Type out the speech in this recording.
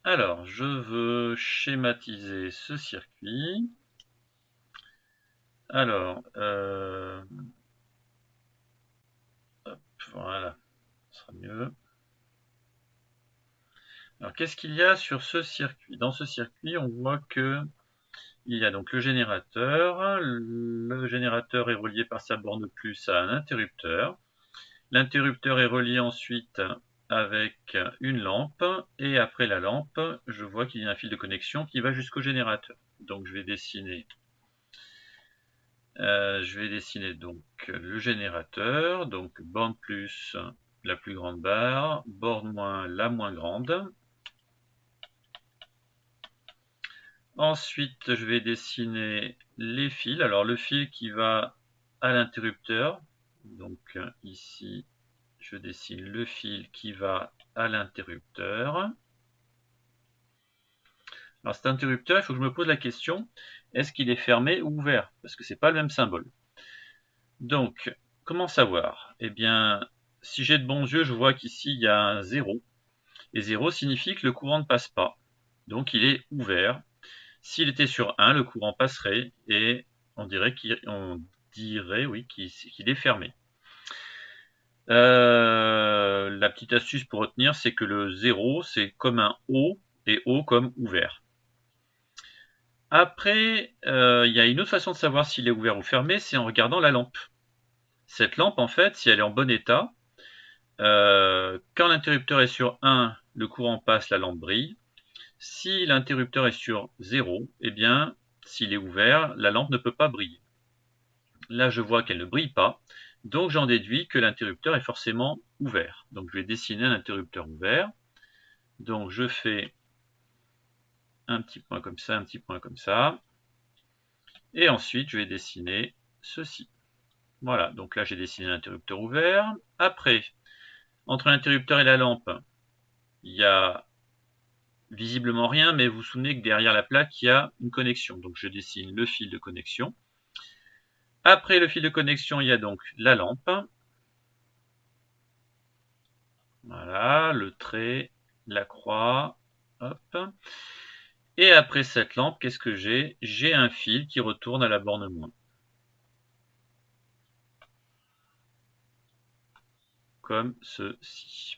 Alors, je veux schématiser ce circuit. Alors, hop, voilà, ce sera mieux. Alors, qu'est-ce qu'il y a sur ce circuit? Dans ce circuit, on voit que il y a donc le générateur. Le générateur est relié par sa borne plus à un interrupteur. L'interrupteur est relié ensuite avec une lampe, et après la lampe, je vois qu'il y a un fil de connexion qui va jusqu'au générateur. Donc je vais dessiner donc le générateur, donc borne plus la plus grande barre, borne moins la moins grande. Ensuite, je vais dessiner les fils. Alors le fil qui va à l'interrupteur, donc ici je dessine le fil qui va à l'interrupteur. Alors cet interrupteur, il faut que je me pose la question, est-ce qu'il est fermé ou ouvert? Parce que ce n'est pas le même symbole. Donc, comment savoir? Eh bien, si j'ai de bons yeux, je vois qu'ici il y a un 0. Et 0 signifie que le courant ne passe pas. Donc il est ouvert. S'il était sur 1, le courant passerait et on dirait oui, qu'il est fermé. La petite astuce pour retenir, c'est que le 0, c'est comme un O, et O comme ouvert. Après, il y a une autre façon de savoir s'il est ouvert ou fermé, c'est en regardant la lampe. Cette lampe, en fait, si elle est en bon état, quand l'interrupteur est sur 1, le courant passe, la lampe brille. Si l'interrupteur est sur 0, eh bien, s'il est ouvert, la lampe ne peut pas briller. Là, je vois qu'elle ne brille pas, donc j'en déduis que l'interrupteur est forcément ouvert. Donc je vais dessiner un interrupteur ouvert. Donc je fais un petit point comme ça, un petit point comme ça. Et ensuite, je vais dessiner ceci. Voilà, donc là j'ai dessiné l'interrupteur ouvert. Après, entre l'interrupteur et la lampe, il y a visiblement rien, mais vous vous souvenez que derrière la plaque, il y a une connexion. Donc je dessine le fil de connexion. Après le fil de connexion, il y a donc la lampe. Voilà, le trait, la croix, hop. Et après cette lampe, qu'est-ce que j'ai? J'ai un fil qui retourne à la borne moins. Comme ceci.